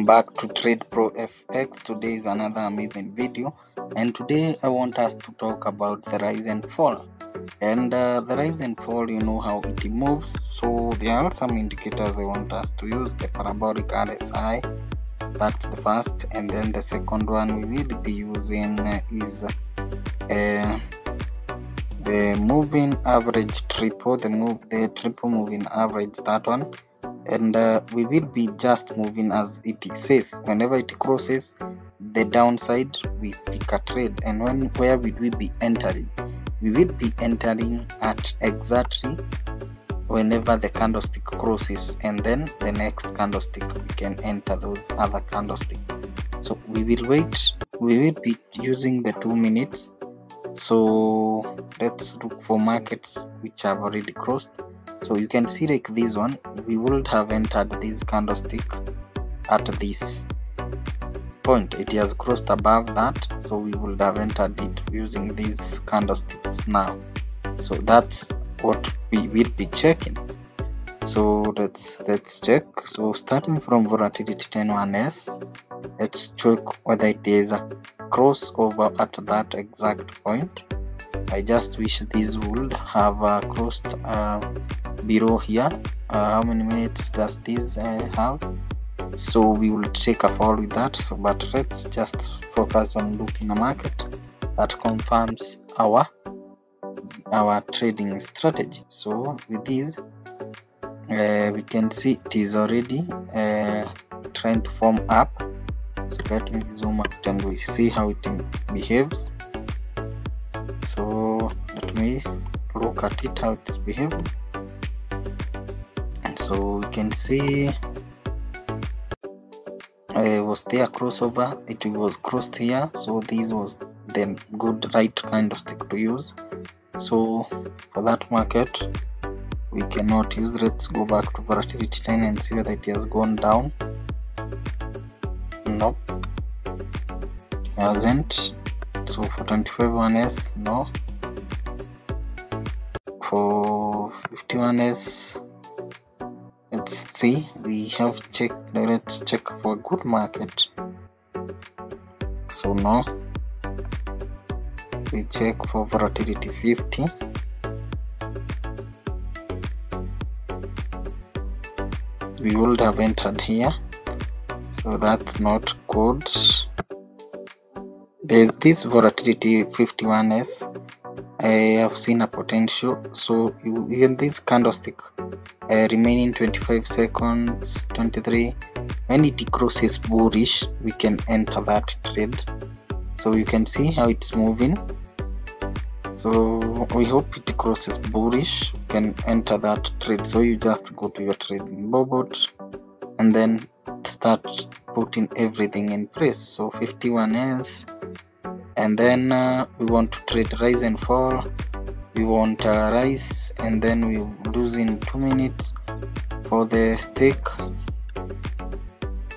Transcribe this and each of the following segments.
Back to Trade Pro FX. Today is another amazing video, and today I want us to talk about the rise and fall. And the rise and fall, you know how it moves. So there are some indicators I want us to use. The parabolic RSI, that's the first, and then the second one we will be using is the moving average triple, the triple moving average, that one. And we will be just moving as it says. Whenever it crosses the downside, we pick a trade. And where will we be entering? We will be entering at exactly whenever the candlestick crosses, and then the next candlestick we can enter those other candlesticks. So we will wait. We will be using the 2 minutes. So let's look for markets which have already crossed. So you can see, like this one, we would have entered this candlestick at this point. It has crossed above that, so we would have entered it using these candlesticks now. So that's what we will be checking. So let's check. So starting from volatility 10-1s, let's check whether it is a crossover at that exact point. I just wish this would have crossed below here. How many minutes does this have? So we will take a fall with that. So but let's just focus on looking a market that confirms our trading strategy. So with this we can see it is already trying to form up. So let me zoom out and we see how it behaves. So let me look at it, how it's behaving. And so we can see was there a crossover? It was crossed here, so this was the good right candlestick to use. So for that market we cannot use. Let's go back to volatility 10 and see whether it has gone down. Nope, it hasn't. So for 25-1s, no. For 51s, let's see. We have checked. Let's check for a good market. So no. We check for volatility 50. We would have entered here, so that's not good. There's this volatility 51s. I have seen a potential. So even this candlestick remaining 25 seconds, 23, when it crosses bullish, we can enter that trade. So you can see how it's moving. So we hope it crosses bullish, we can enter that trade. So you just go to your trading bot and then start putting everything in place. So 51s, and then we want to trade rise and fall. We want rise, and then we lose in 2 minutes. For the stake,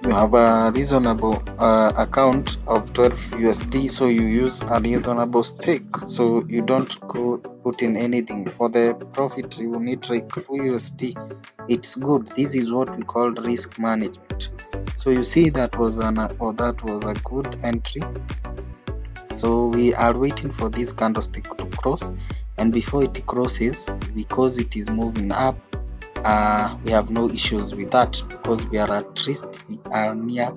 you have a reasonable account of 12 USD, so you use a reasonable stake, so you don't go put in anything. For the profit, you need like 2 USD. It's good. This is what we call risk management. So you see that was a good entry. So we are waiting for this candlestick to cross, and before it crosses, because it is moving up, we have no issues with that, because we are at least we are near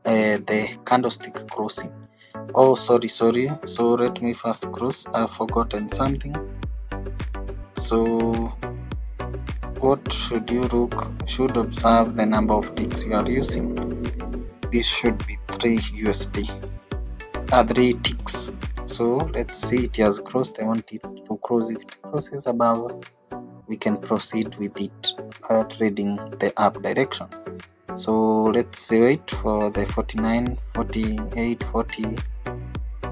the candlestick crossing. Oh, sorry. So let me first cross. I've forgotten something. So what should you look? Should observe the number of ticks you are using. This should be 3 USD, 3 ticks. So let's see, it has crossed. I want it to cross. If it crosses above, we can proceed with it trading the up direction. So let's wait for the 49, 48, 40.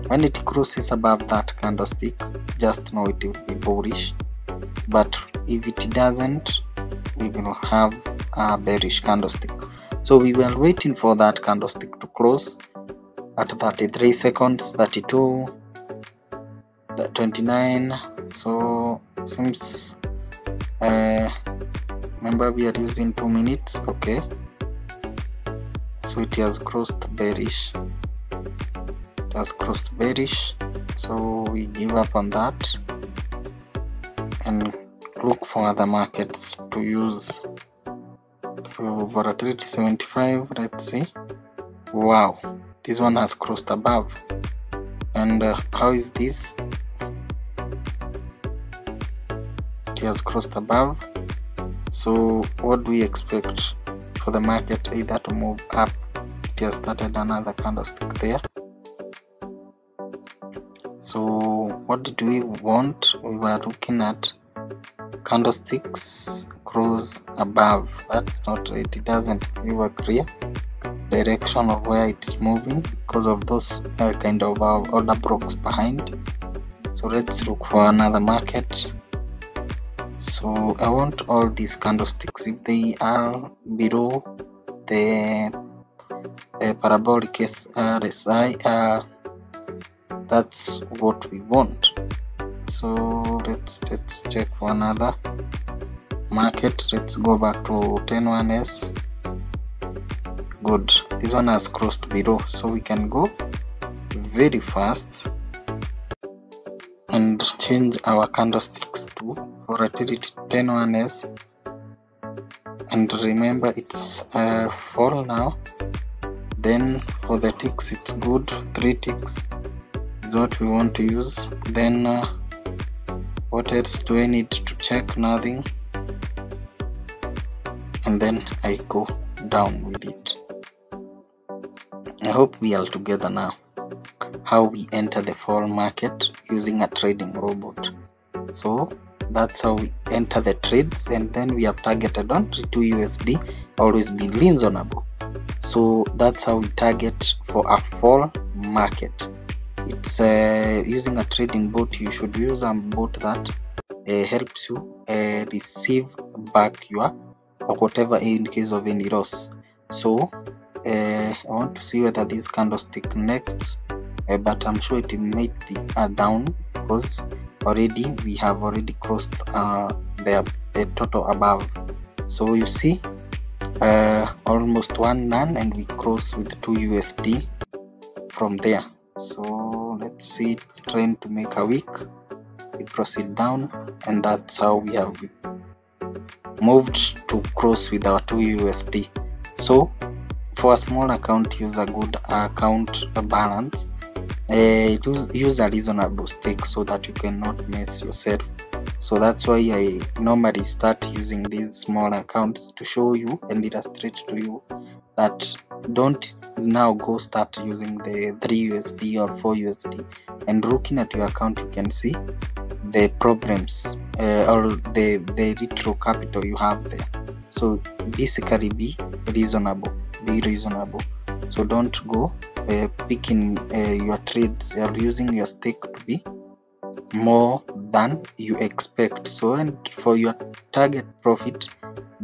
When it crosses above that candlestick, just know it will be bullish, but if it doesn't, we will have a bearish candlestick. So we were waiting for that candlestick to close at 33 seconds, 32, 29. So seems remember we are using 2 minutes. Okay, So it has crossed bearish. It has crossed bearish. So we give up on that and look for other markets to use. So volatility 75, let's see. Wow, this one has crossed above. And how is this? It has crossed above. So what do we expect for the market? Either to move up. It has started another candlestick there. So what did we want? We were looking at candlesticks cross above. That's not right. It doesn't give a clear direction of where it's moving because of those kind of order blocks behind. So let's look for another market. So I want all these candlesticks, if they are below the parabolic SAR, that's what we want. So let's check for another market. Let's go back to 101s. Good, this one has crossed below, so we can go very fast and change our candlesticks to volatility 101s. And remember, it's fall now. Then for the ticks, it's good. 3 ticks is what we want to use. Then what else do I need to check? Nothing. And then I go down with it. I hope we are together now. How we enter the fall market using a trading robot. So that's how we enter the trades, and then we have targeted on 2 USD, always be reasonable. So that's how we target for a fall market. It's using a trading bot. You should use a bot that helps you receive back your or whatever in case of any loss. So I want to see whether this candlestick next, but I'm sure it might be down because already we have already crossed the total above. So you see almost 1 none, and we cross with 2 USD from there. So let's see, it's trying to make a wick. We proceed down, and that's how we have moved to cross with our 2 USD. So for a small account, use a good account balance. Use a reasonable stake so that you cannot mess yourself. So that's why I normally start using these small accounts to show you and illustrate to you that don't now go start using the 3 USD or 4 USD. And looking at your account, you can see the problems or the little capital you have there. So basically be reasonable. So don't go picking your trades or using your stake to be more than you expect. So, and for your target profit,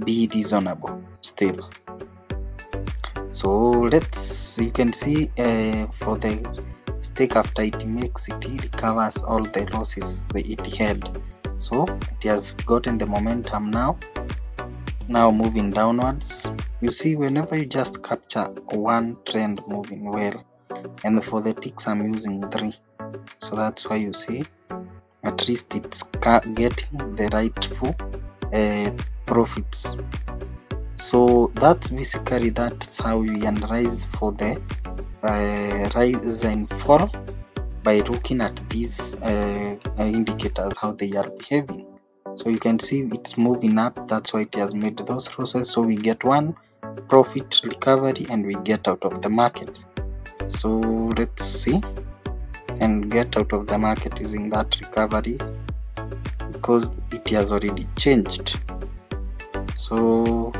be reasonable still. So you can see for the stake, after it makes it recovers all the losses that it had. So it has gotten the momentum now moving downwards. You see, whenever you just capture one trend moving well, and for the ticks I'm using 3, so that's why you see at least it's getting the rightful profits. So that's basically, that's how we analyze for the rise and fall by looking at these indicators, how they are behaving. So you can see it's moving up, that's why it has made those losses. So we get one profit recovery and we get out of the market. So let's see and get out of the market using that recovery because it has already changed. So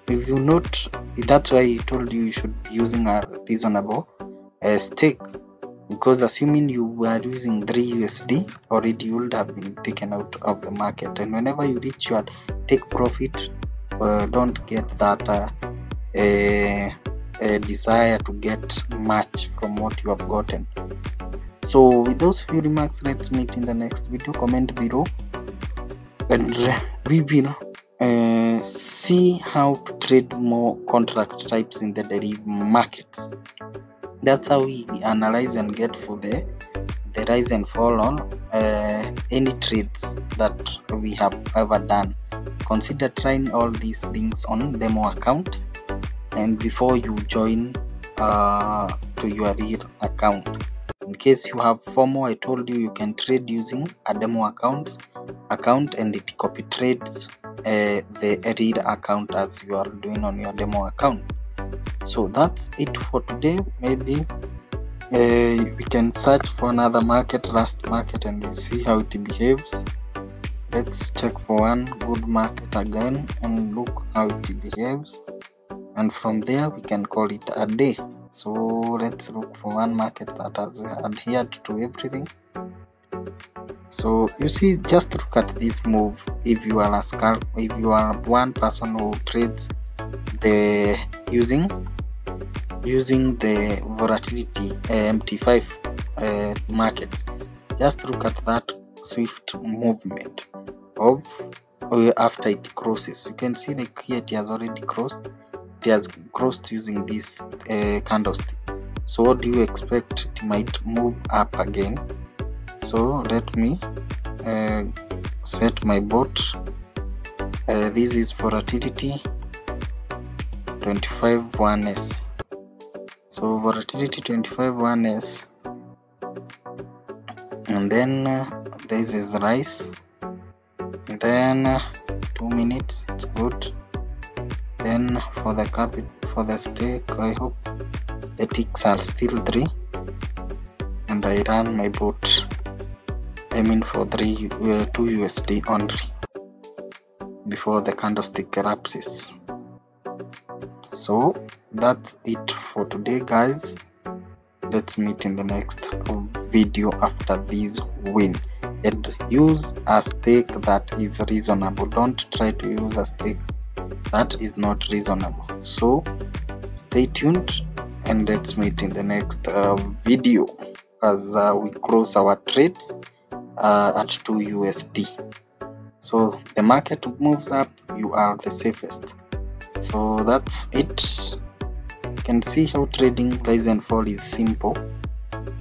if you note, that's why I told you should be using a reasonable stake, because assuming you were using 3 USD already, you would have been taken out of the market. And whenever you reach your take profit, don't get that desire to get much from what you have gotten. So with those few remarks, let's meet in the next video. Comment below, and we will see how to trade more contract types in the Deriv markets. That's how we analyze and get for the rise and fall on any trades that we have ever done. Consider trying all these things on demo account and before you join to your real account. In case you have FOMO, I told you you can trade using a demo account and it copy trades the real account as you are doing on your demo account. So that's it for today. Maybe we can search for another market, last market, and we see how it behaves. Let's check for one good market again and look how it behaves, and from there we can call it a day. So let's look for one market that has adhered to everything. So you see, just look at this move. If you are one person who trades the using the volatility MT5 markets, just look at that swift movement of after it crosses. You can see like here it has already crossed. It has crossed using this candlestick. So what do you expect? It might move up again. So let me set my bot. This is volatility 25-1s. So volatility 25-1s, and then this is RISE, and then 2 minutes, it's good. Then for the stake, I hope the ticks are still 3, and I run my bot aiming for 2 USD only before the candlestick collapses. So that's it for today, guys. Let's meet in the next video after this win, and use a stake that is reasonable. Don't try to use a stake that is not reasonable. So stay tuned and let's meet in the next video as we close our trades at 2 USD. So the market moves up, you are the safest. So that's it. You can see how trading rise and fall is simple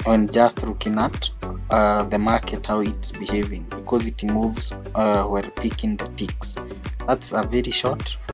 when just looking at the market, how it's behaving, because it moves while picking the ticks. That's a very short